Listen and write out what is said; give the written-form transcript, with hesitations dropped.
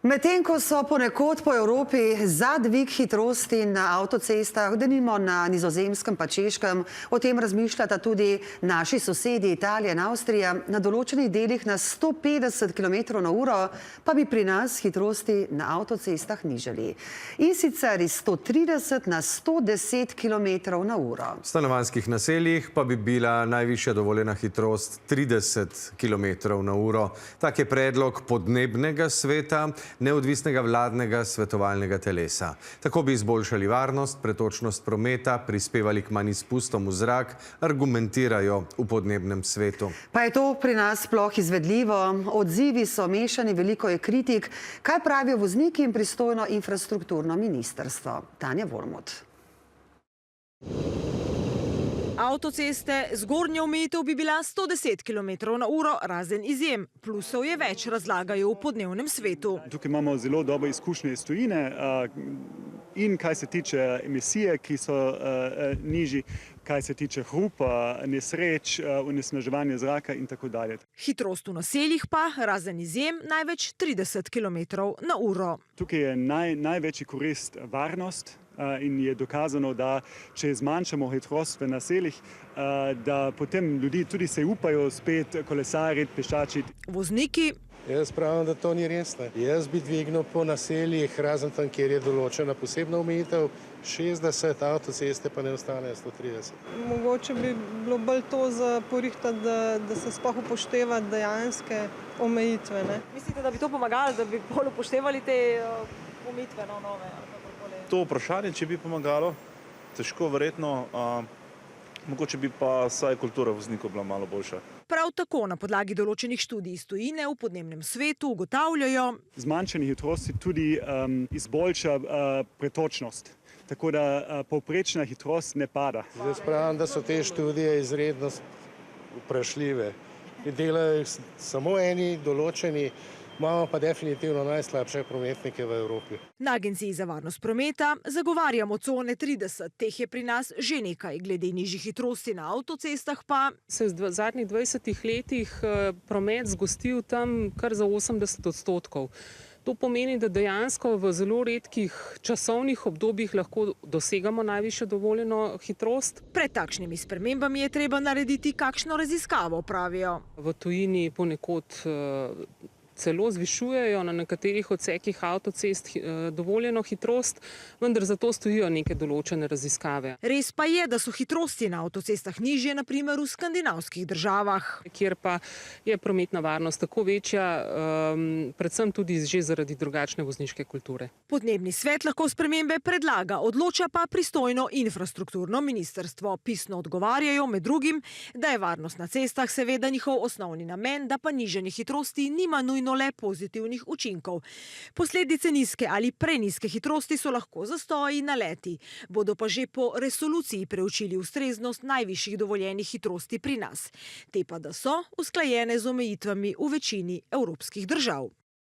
Medtem ko so ponekod po Evropi za dvig hitrosti na avtocestah, denimo na Nizozemskem pa Češkem, o tem razmišljata tudi naši sosedi Italija in Avstrija, na določenih delih na 150 km/h, pa bi pri nas hitrosti na avtocestah nižali. In sicer iz 130 na 110 km/h. V stanovanjskih naseljih pa bi bila najvišja dovoljena hitrost 30 km/h. Tak je predlog podnebnega sveta, neodvisnega vladnega svetovalnega telesa. Tako bi izboljšali varnost, pretočnost prometa, prispevali k manj izpustom v zrak, argumentirajo v podnebnem svetu. Pa je to pri nas sploh izvedljivo? Odzivi so mešani, veliko je kritik. Kaj pravijo vozniki in pristojno infrastrukturno ministrstvo? Tanja Vormut. Avtoceste, zgornja omejitev bi bila 110 km/h, razen izjem. Plusov je več, razlagajo v podnebnem svetu. Tukaj imamo zelo dobre izkušnje iz tujine in kaj se tiče emisije, ki so nižji, kaj se tiče hrupa, nesreč, onesnaževanja zraka in tako dalje. Hitrost v naseljih pa, razen izjem, največ 30 km/h. Tukaj je največji korist varnost. In je dokazano, da če zmanjšamo hitrost v naseljih, da potem ljudi tudi se upajo spet kolesariti, pešačiti. Vozniki. Jaz pravim, da to ni res. Jaz bi dvignil po naseljih, razen tam, kjer je določena posebna omejitev, 60, avtoceste pa ne ostanejo 130. Mogoče bi bilo bolj to za porihtati, da se sploh upošteva dejanske omejitve. Mislite, da bi to pomagalo, da bi bolj upoštevali te omejitve nove? To vprašanje, če bi pomagalo, težko verjetno, mogoče bi pa vsaj kultura voznikov bila malo boljša. Prav tako na podlagi določenih študij iz tujine v podnebnem svetu ugotavljajo. Zmanjšanje hitrosti tudi izboljša pretočnost, tako da povprečna hitrost ne pada. Jaz pravim, da so te študije izredno vprašljive. Delajo jih samo eni določeni, imamo pa definitivno najslabše prometnike v Evropi. Na Agenciji za varnost prometa zagovarjamo cone 30. Teh je pri nas že nekaj. Glede nižjih hitrosti na avtocestah pa se v zadnjih 20 letih promet zgostil tam kar za 80%. To pomeni, da dejansko v zelo redkih časovnih obdobjih lahko dosegamo najvišjo dovoljeno hitrost. Pred takšnimi spremembami je treba narediti kakšno raziskavo, pravijo. V tujini ponekod celo zvišujejo na nekaterih odsekih avtocest dovoljeno hitrost, vendar za to stojijo neke določene raziskave. Res pa je, da so hitrosti na avtocestah nižje, na primer v skandinavskih državah. Kjer pa je prometna varnost tako večja, predvsem tudi že zaradi drugačne vozniške kulture. Podnebni svet lahko spremembe predlaga, odloča pa pristojno infrastrukturno ministrstvo. Pisno odgovarjajo med drugim, da je varnost na cestah seveda njihov osnovni namen, da pa nižanje hitrosti nima nujno le pozitivnih učinkov. Posledice nizke ali prenizke hitrosti so lahko zastoji, naleti. Bodo pa že po resoluciji preučili ustreznost najvišjih dovoljenih hitrosti pri nas. Te pa da so usklajene z omejitvami v večini evropskih držav.